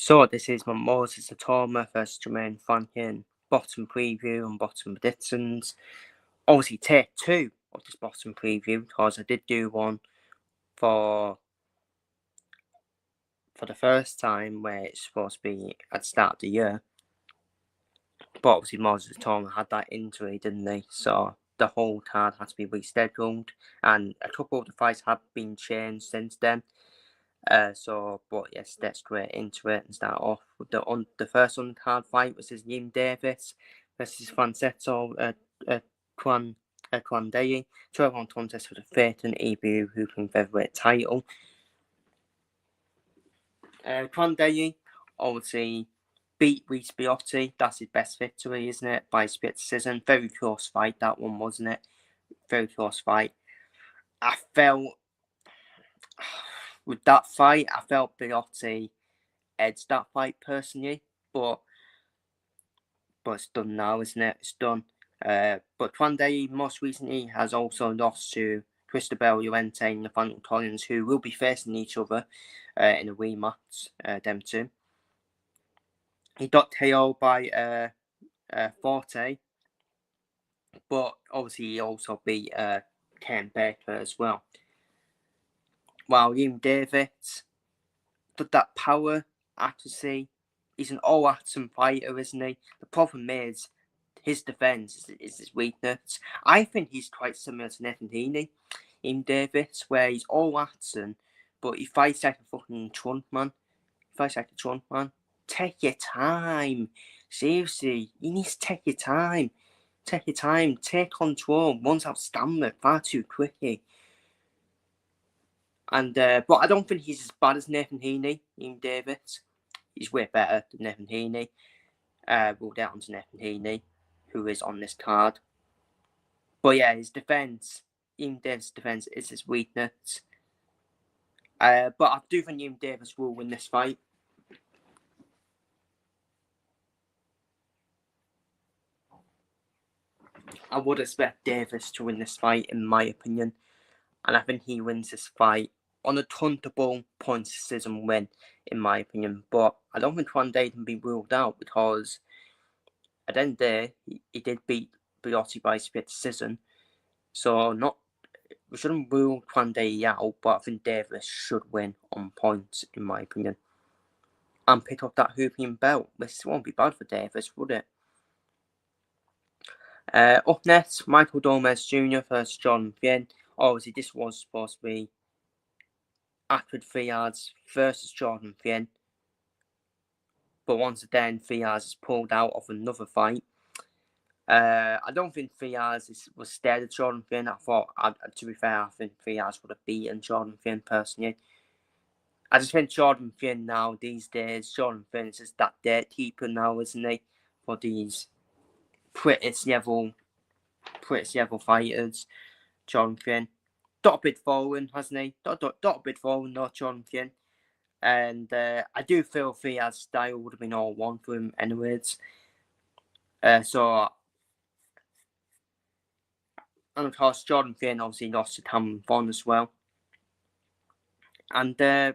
So this is my Moses Itauma versus Jermaine Franklin bottom preview and bottom predictions. Obviously take 2 of this bottom preview because I did do one for the first time where it's supposed to be at the start of the year. But obviously Moses Itauma had that injury, didn't they? So the whole card had to be rescheduled, and a couple of the fights have been changed since then. But yes, let's get into it and start off with the first undercard fight, which is Yim Davis versus Francesco Quandei. 12-round contest for the fifth and EBU hooping featherweight title. Quandei obviously beat Reese Biotti. That's his best victory, isn't it? By split decision. Very close fight, that one, wasn't it? Very close fight. I felt with that fight, Biotti edged that fight personally, but it's done now, isn't it? It's done. But Quandei most recently has also lost to Cristobal Llorente and Nathaniel Collins, who will be facing each other in a rematch, them two. He got KO by Forte, but obviously he also beat Ken Baker as well. While Yim Davis got that power, accuracy. He's an all-action fighter, isn't he? The problem is his defense is his weakness. I think he's quite similar to Nathan Heaney in Davis, where he's all-action, but he fights like a fucking trunk man. Take your time. Seriously, you need to take your time. Take control. Runs out stamina far too quickly. And but I don't think he's as bad as Nathan Heaney in Davis. He's way better than Nathan Heaney. We'll get on to Nathan Heaney, who is on this card. But yeah, his defense, Yim Davis' defense is his weakness. But I do think Yim Davis will win this fight. I would expect Davis to win this fight, in my opinion. And I think he wins this fight on a comfortable points decision win, in my opinion. But I don't think Quandei can be ruled out because at the end of the day, he did beat Biotti by split decision. So we shouldn't rule Quandei out, but I think Davis should win on points, in my opinion. And pick up that hooping belt. This won't be bad for Davis, would it? Up next, Michael Gomez Jr. versus Jordan Fien. Obviously, this was supposed to be Akrid Fiaz versus Jordan Fien. But once again, Fiaz is pulled out of another fight. I don't think Fiaz was scared of Jordan Fien. To be fair, I think Fiaz would have beaten Jordan Fien personally. I just think Jordan Fien now, these days, Jordan Fien is just that gatekeeper now, isn't he? For these prettiest level fighters. Jordan Fien. Got a bit forward, hasn't he? Got a bit forward, not Jordan Fien. And I do feel Fiaz's style would have been all one for him anyways. And of course, Jordan Fien obviously lost to Cameron Vaughn as well. And I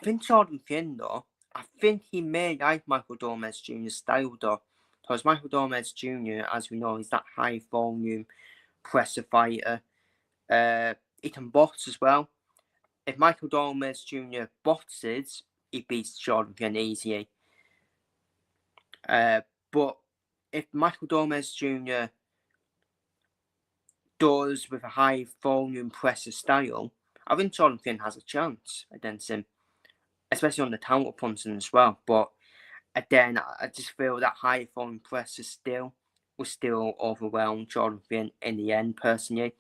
think Jordan Fien, though, I think he may like Michael Gomez Jr.'s style, though. Because Michael Gomez Jr., as we know, is that high volume presser fighter. He can box as well. If Michael Gomez Jr. boxes, he beats Jordan Fien easily. But if Michael Gomez Jr. does with a high volume presser style, I think Jordan Fien has a chance against him, especially on the counter punching as well. But again, I just feel that high volume presser will still overwhelm Jordan Fien in the end, personally.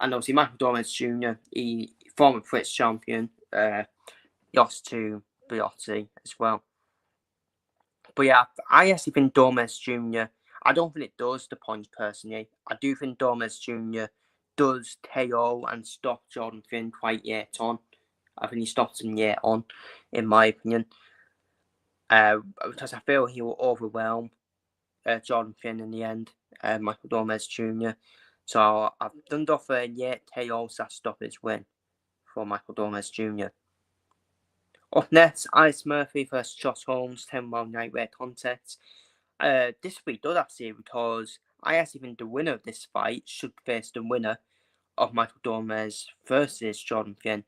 And obviously, Michael Gomez Jr., former British champion, lost to Biotti as well. But yeah, I actually think Gomez Jr., I don't think it does the points personally. I do think Gomez Jr. does KO and stop Jordan Fien quite yet on. I think he stops him yet on, in my opinion. Because I feel he will overwhelm Jordan Fien in the end, Michael Gomez Jr. So I've done off a yet KO/stoppage win for Michael Gomez Jr. Up next, Alex Murphy versus Josh Holmes, 10-round lightweight contest. This will be good actually because I actually think the winner of this fight should face the winner of Michael Dormes versus Jordan Finn,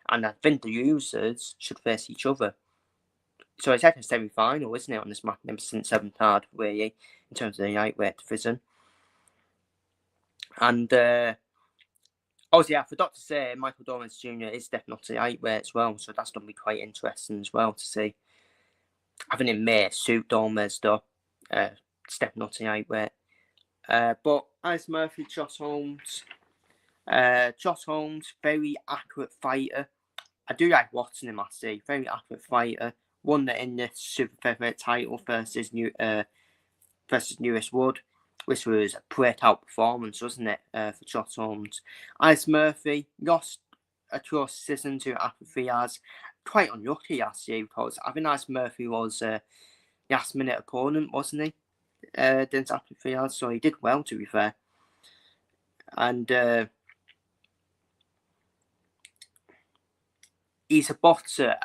and I think the losers should face each other. So it's like a semi-final, isn't it, on this magnificent 7th card, really, in terms of the lightweight division. And obviously, I forgot to say, Michael Dormes Jr. is definitely lightweight as well, so that's going to be quite interesting as well to see. I think it may suit Dormes though. It's definitely lightweight. But Alex Murphy, Josh Holmes. Josh Holmes, very accurate fighter. I do like watching him, I see. Very accurate fighter. Won the in the super featherweight title versus Lewis Wood, which was a breakout performance, wasn't it, for Josh Holmes. Alex Murphy lost a close decision to Afro quite unlucky, actually, because I think Alex Murphy was a last-minute opponent, wasn't he? Against Afro so he did well, to be fair. And he's a boxer.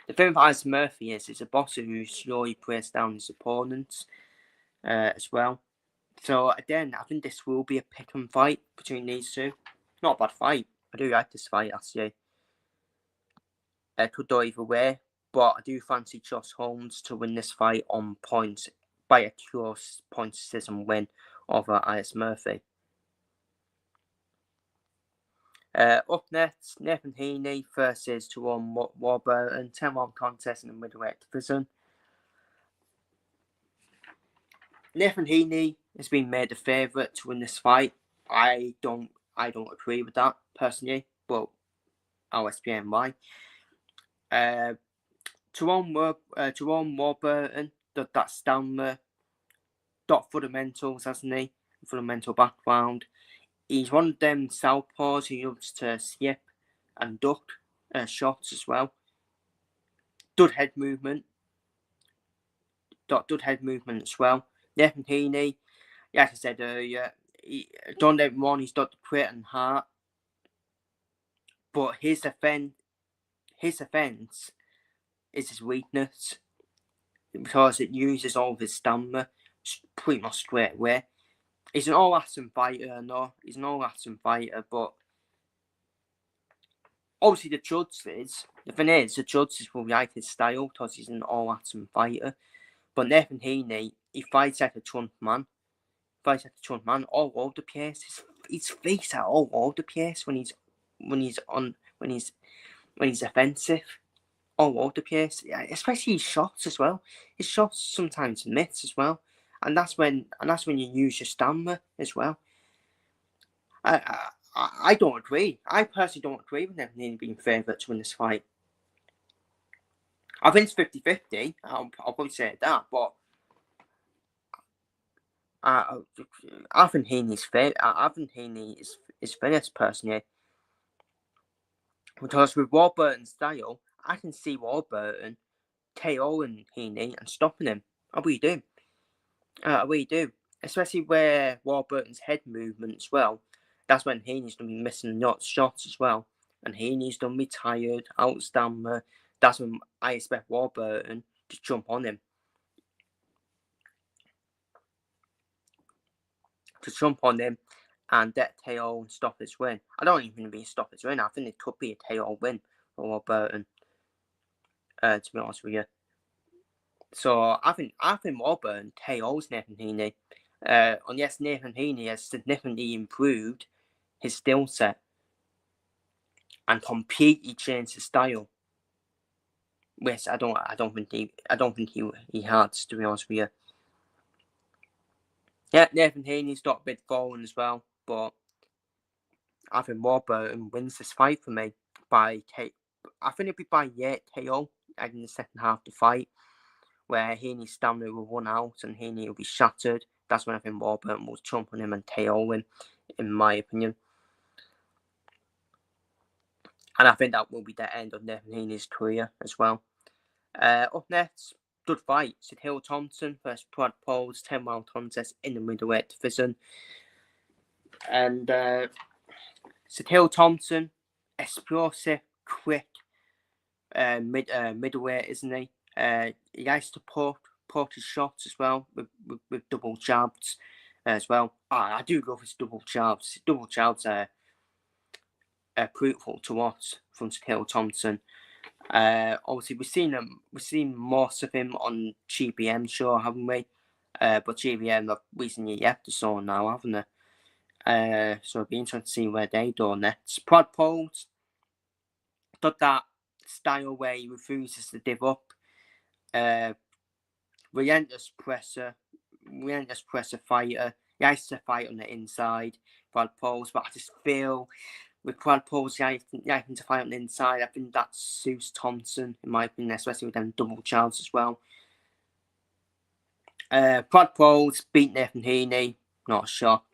The thing with Alex Murphy is he's a boxer who slowly breaks down his opponents as well. So again, I think this will be a pick and fight between these two. Not a bad fight. I do like this fight, actually. It could go either way, but I do fancy Josh Holmes to win this fight on points by a close point decision win over Alex Murphy. Up next, Nathan Heaney versus Jerome Warburton, 10-round contest in the middleweight division. Nathan Heaney has been made the favourite to win this fight. I don't agree with that personally, but I'll explain why. Jerome Warburton did that stamina, got fundamentals, hasn't he? Fundamental background. He's one of them southpaws who loves to skip and duck shots as well. Good head movement. Good head movement as well. Nathan Heaney, like I said earlier, don't get me wrong, he's got the grit and heart. But his offense is his weakness because it uses all of his stamina pretty much straight away. He's an all-action fighter, no. He's an all-action fighter, but obviously the judges will like his style because he's an all-action fighter. But Nathan Heaney, he fights like a trunk man. All over the place. His face are all over the place when he's offensive. All over the place, especially his shots as well. His shots sometimes miss as well, and that's when you use your stamina as well. I don't agree. I personally don't agree with them being favourite to win this fight. I think it's 50-50. I'll probably say that, but I think Heaney's fair. I think Heaney is finished personally, because with Warburton's style, I can see Warburton KOing Heaney and stopping him. I really do. Especially where Warburton's head movement as well. That's when Heaney's going to be missing shots as well. And Heaney's going to be tired, out of stamina. That's when I expect Warburton to jump on him. And get KO and stop his win. I don't even think it'll be a stop his win. I think it could be a KO win for Warburton. To be honest with you. So I think Warburton KOs Nathan Heaney. And yes, Nathan Heaney has significantly improved his skill set and completely changed his style. Which I don't think he has, to be honest with you. Yeah, Nathan Heaney's got a bit fallen as well, but I think Warburton wins this fight for me I think it'll be by KO in the second half of the fight, where Heaney's stamina will run out and Heaney will be shattered. That's when I think Warburton will jump on him and KO him, in my opinion. And I think that will be the end of Nathan Heaney's career as well. Up next, good fight. Sahil Thompson versus Brad Pauls, 10-round contest in the middleweight division. And Sahil Thompson, explosive, quick, middleweight, isn't he? He likes to put his shots as well with double jabs as well. I do love his double jabs. Double jabs are brutal to watch from Skill Thompson. Obviously, we've seen most of him on GBM show, haven't we? But GBM have recently left the show now, haven't they? So it'll be interesting to see where they go next. Prod Poles, got that style where he refuses to give up. Relentless presser fighter. He likes to fight on the inside, Prod Poles, but I just feel with Prod Poles liking to fight on the inside, I think that suits Thompson, in my opinion, especially with them double jabs as well. Prod Poles beat Nathan Heaney, not a shock.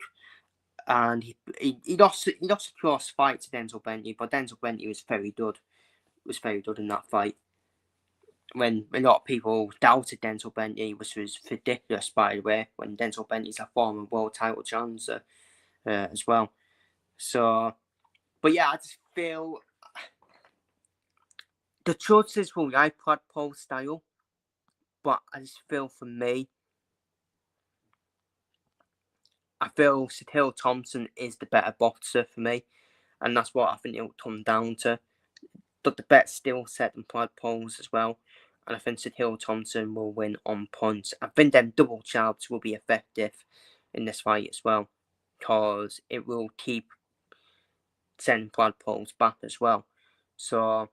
And he lost a close fight to Denzel Bentley, but Denzel Bentley was very good. In that fight. When a lot of people doubted Denzel Bentley, which was ridiculous, by the way, when Denzel Bentley's a former world title challenger as well. So, but yeah, I just feel the judges will like Prod Poles style, but I just feel for me, I feel Skill Thompson is the better boxer for me, and that's what I think it'll come down to. But the better skill set than Prod Poles as well. And I think Skill Thompson will win on points. I think them double jabs will be effective in this fight as well, because it will keep sending Prod Poles back as well. So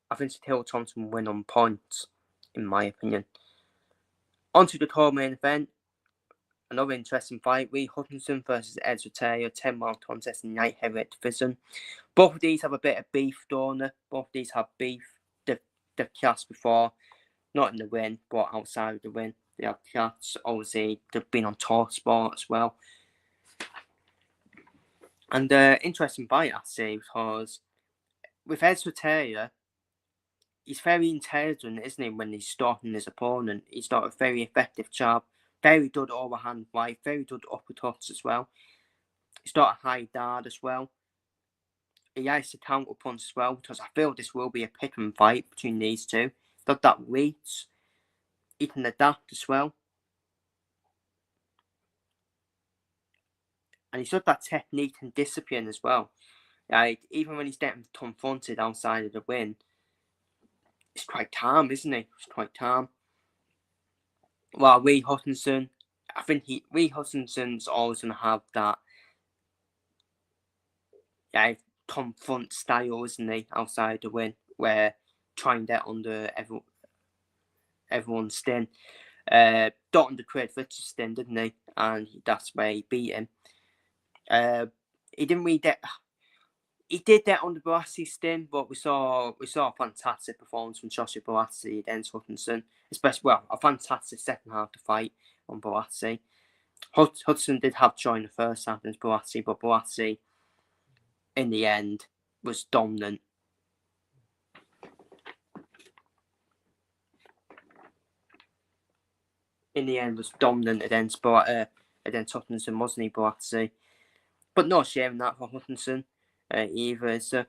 I think Skill Thompson will win on points, in my opinion. On to the co-main event. Another interesting fight. Lee Hutchinson versus Ed Soterio, 10-round contest in light heavyweight division. Both of these have a bit of beef, don't they? Both of these have beef. They've clashed before, not in the win, but outside of the win. They have clashed. Obviously, they've been on TalkSport as well. And interesting fight, I say, because with Ed Soterio, he's very intelligent, isn't he, when he's stalking his opponent. He's got a very effective jab, very good overhand right, very good uppercuts as well. He's got a high guard as well. He likes to counter punch as well, because I feel this will be a pick and fight between these two. Got that weight, he can adapt as well. And he's got that technique and discipline as well. Like, even when he's getting confronted outside of the win, he's quite calm, isn't he? He's quite calm. Well, Lee Hutchinson, I think Lee Hutchinson's always going to have that confront style, isn't he, outside the win, where try and get under everyone's skin. Got under Craig Richards' skin, didn't he? And that's where he beat him. He didn't really get. He did that on the Boassi's skin, but we saw a fantastic performance from Joshua Boassi against Hutchinson, especially a fantastic second half of the fight on Boassi. Hudson did have joy in the first half against Boassi, but Boassi, in the end, was dominant. Against Hutchinson, wasn't he, Boassi? But no shame in that for Hutchinson either. So,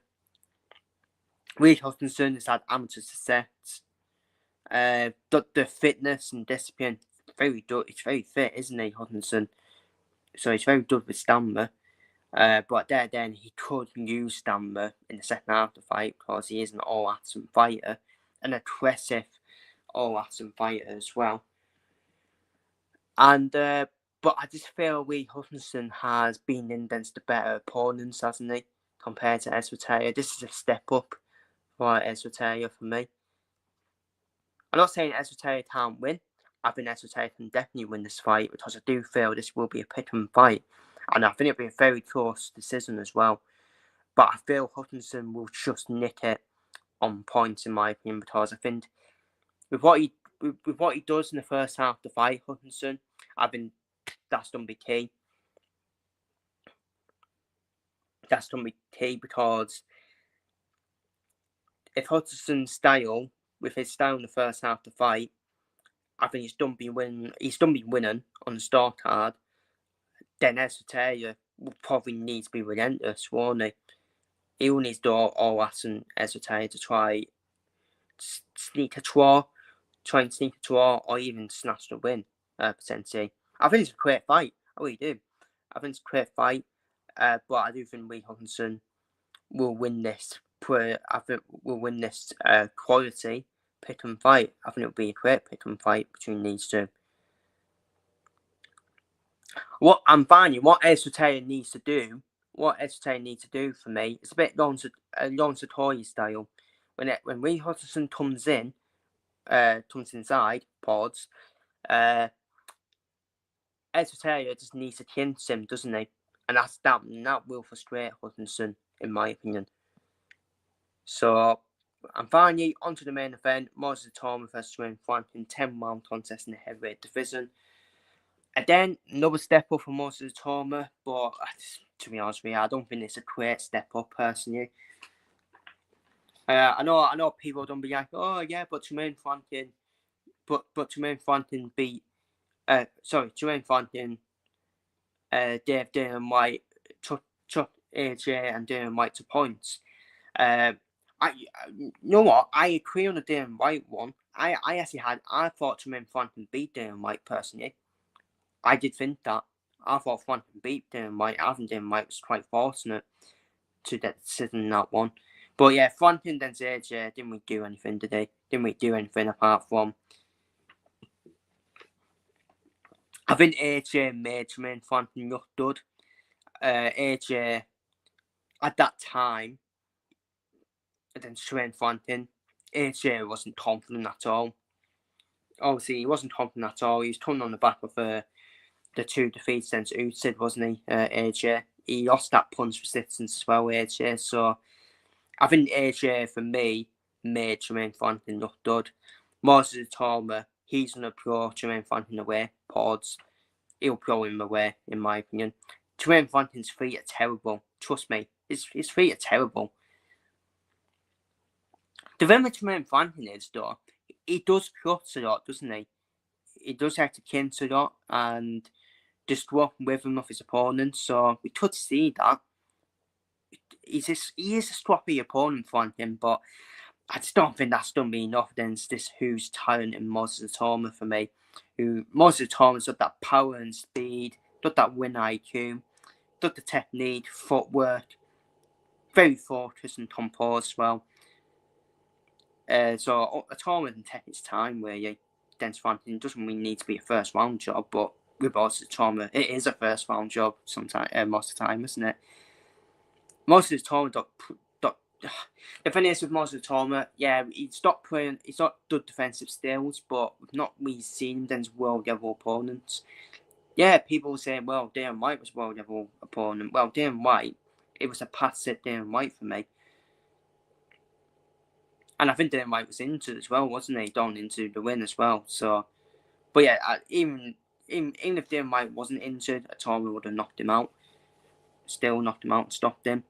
Reed Hutchinson has had amateur success. The fitness and discipline, very good. He's very fit, isn't he, Hutchinson? So he's very good with stamina. But then he could use stamina in the second half of the fight, because he is an all-action fighter, an aggressive all-action fighter as well. And but I just feel Lee Hutchinson has been in against the better opponents, hasn't he, compared to Ed Soterio. This is a step up for Ed Soterio for me. I'm not saying Ed Soterio can't win. I think Ed Soterio can definitely win this fight, because I do feel this will be a pick and fight. And I think it'll be a very close decision as well. But I feel Hutchinson will just nick it on points, in my opinion, because I think with what he does in the first half of the fight, Hutchinson, I think that's going to be key. That's going to be key, because if Hutchinson's style, with his style in the first half of the fight, I think he's done been winning on the star card, then Ed Soterio will probably need to be relentless, won't he? He will need to do all that and Ed Soterio to try sneak a draw, try and sneak a draw, or even snatch the win, potentially. I think it's a great fight. I really do. I think it's a great fight, but I do think Lee Hawkinson will win this. I think will win this quality pick-em fight. I think it'll be a great pick-em fight between these two. What I'm finding, what Esoterian needs to do for me, it's a bit Ron Satori style. When Lee Hutchinson comes inside pods, Esoteria just needs to kinch him, doesn't he? And that will frustrate Hutchinson, in my opinion. So I'm finally onto the main event. Moses Itauma versus Jermaine Franklin, 10-round contest in the heavyweight division. Again, another step up for Moses Itauma, but to be honest with you, I don't think it's a great step up personally. I know people don't be like, oh yeah, but Jermaine Franklin, Jermaine Franklin beat, Jermaine Franklin, Dana White, took AJ and Dana White to points. You know what? I agree on the Dana White one. I thought Jermaine Franklin beat Dana White personally. I did think that. I thought Franklin beat Dana White. I think Dana White was quite fortunate to get the decision in that one. But yeah, Franklin then AJ, didn't we do anything today? Didn't we do anything apart from... I think AJ made Jermaine Franklin look good. AJ, at that time, against Jermaine Franklin, AJ wasn't confident at all. Obviously, he wasn't confident at all. He was coming on the back of the 2 defeats against Usyk, wasn't he, AJ? He lost that punch resistance as well, AJ. So, I think AJ, for me, made Jermaine Franklin look good. Moses Itauma, he's going to blow Jermaine Franklin away. Pods. He'll blow him away, in my opinion. Jermaine Franklin's feet are terrible. Trust me, his feet are terrible. The thing with Jermaine Franklin is, though, he does cut a lot, doesn't he? He does have to kinch a lot and just walk with him of his opponent. So we could see that. He is a sloppy opponent, Franklin, but I just don't think that's going to be enough against this who's talent in Moses Itauma for me. Moses Itauma's got that power and speed, got that win IQ, got the technique, footwork, very focused and composed as well. So Itauma can take his time really against Franklin. It doesn't really need to be a first round job, but with Moses Itauma, it is a first round job sometimes, most of the time, isn't it? Moses Itauma the thing is with Moses Itauma, yeah, he's not good defensive skills, but we've not really seen him against world level opponents. Yeah, people say, well, Dana White was world level opponent. Well, Dana White, it was a passive Dana White for me. And I think Dana White was injured as well, wasn't he? Down into the win as well. So, but yeah, even if Dana White wasn't injured, Itauma would have knocked him out. Still knocked him out and stopped him.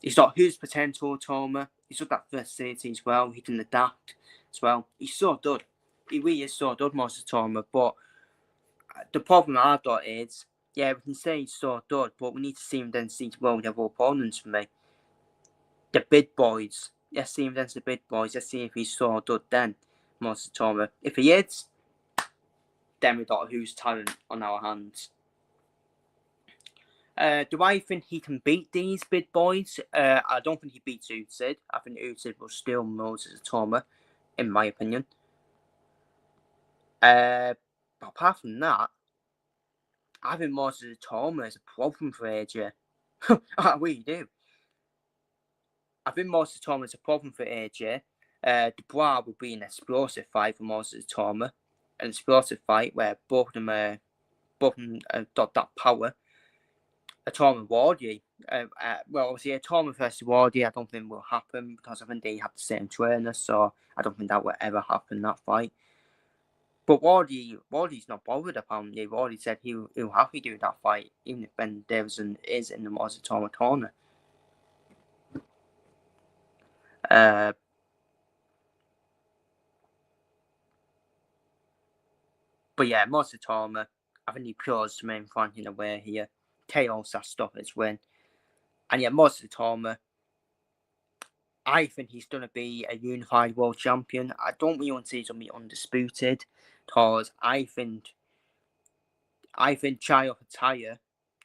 He's got huge potential, Itauma. He's got that versatility as well. He can adapt as well. He's so good. He really is so good, Moses Itauma. But the problem I've got is, yeah, we can say he's so good, but we need to see him against these world level opponents for me. The big boys. Let's see him against the big boys. Let's see if he's so good then, Moses Itauma. If he is, then we've got a huge talent on our hands. Do I think he can beat these big boys? I don't think he beats Usyk. I think Usyk will steal Moses Itauma, in my opinion. But apart from that, I think Moses Itauma is a problem for AJ. I really do. I think Moses Itauma is a problem for AJ. Dubois will be an explosive fight for Moses Itauma. An explosive fight where both of them got that power. Itauma Wardy. Well, obviously, Itauma versus Wardy, I don't think will happen because I think they have the same trainer, so I don't think that will ever happen, that fight. But Wardy's not bothered, apparently. Wardy said he'll happily do that fight, even if Ben Davison is in the Moses Itauma corner. But yeah, Moses Itauma, I think he pures Jermaine Franklin away here. KO's that stuff his win. And yeah, Moses Itauma, I think he's going to be a unified world champion. I don't really want to say he's going to be undisputed, because I think Chio Hataya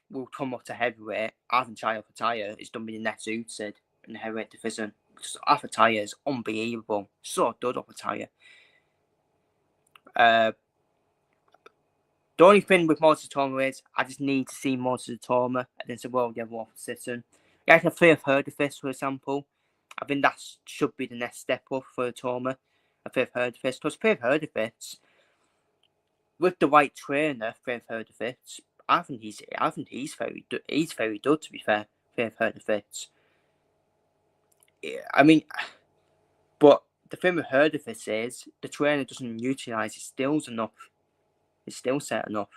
will come up to heavyweight. I think Chio Hataya is going to be the next suited in the heavyweight division. Because Hataya is unbelievable. So good up Hataya. The only thing with Moses Itauma is I just need to see Moses Itauma against a world level opposition. Like a fifth Herdefist, for example. I think that should be the next step up for Itauma. A fifth Herdefist. Because fifth Herdefist, with the right trainer, fifth Herdefist, I think he's very good, to be fair, fifth Herdefist. I mean, but the thing with Herdefist is the trainer doesn't utilise his skills enough. His skill set enough.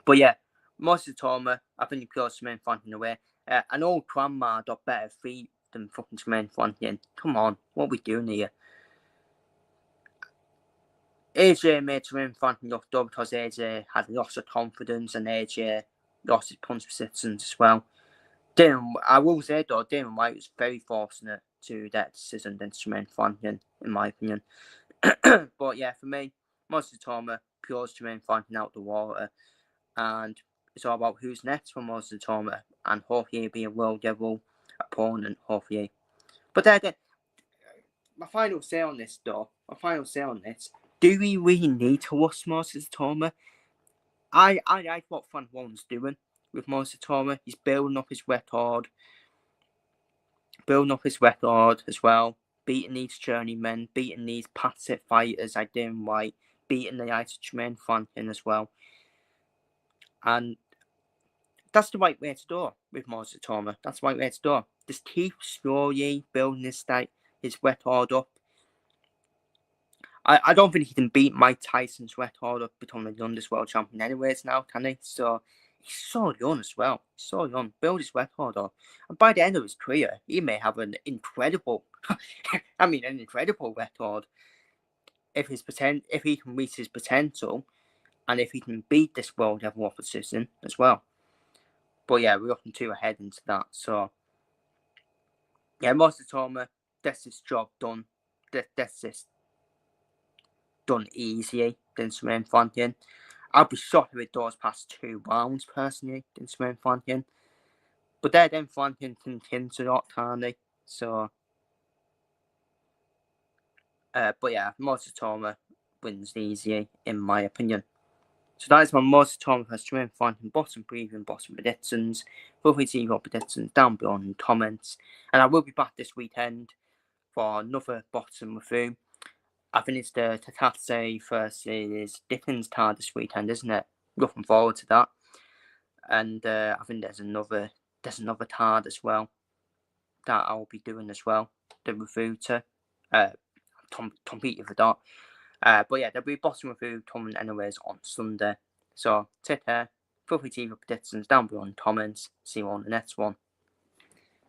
But yeah, Moses Itauma, I think he pulls Jermaine Franklin away. An old grandma got better feet than fucking Jermaine Franklin. Come on, what are we doing here? AJ made Jermaine Franklin look good because AJ had lots of confidence and AJ lost his punch persistence as well. I will say though, Damon White was very fortunate to that decision against Jermaine Franklin, in my opinion. But yeah, for me, Moses Itauma pulls Jermaine Franklin out the water. And it's all about who's next for Moses Itauma, and hopefully he'll be a world level opponent, hopefully. But then, my final say on this, do we really need to watch Moses Itauma? I like what Frank Warren's doing with Moses Itauma. He's building up his record as well, beating these journeymen, beating these passive fighters like Damon White, beating the likes of Jermaine Franklin as well. And that's the right way to do with Moses Itauma. That's the right way to do. Just keep slowly building his record up. I don't think he can beat Mike Tyson's record of becoming the youngest world champion anyways now, can he? So he's so young as well. He's so young. Build his record up. And by the end of his career, he may have an incredible record. If he can reach his potential, and if he can beat this world level opposition as well. But yeah, we're looking too ahead into that. So yeah, Moses Itauma, that's his job done. That's just done easy than Jermaine Franklin. I'll be shocked if it does past 2 rounds personally than Jermaine Franklin. But then Franklin can hint a lot, can't he? So but yeah, Moses Itauma wins easy in my opinion. So that is my Moses Itauma versus Jermaine Franklin bottom preview and bottom predictions. Feel free to leave your predictions down below in the comments. And I will be back this weekend for another bottom review. I think it's the Tatatse versus Dickens card this weekend, isn't it? Looking forward to that. And I think there's another card as well that I'll be doing as well. The review to compete with that. But yeah, there'll be a bottom review coming anyways on Sunday. So take care. Feel free to leave your predictions down below in the comments. See you on the next one.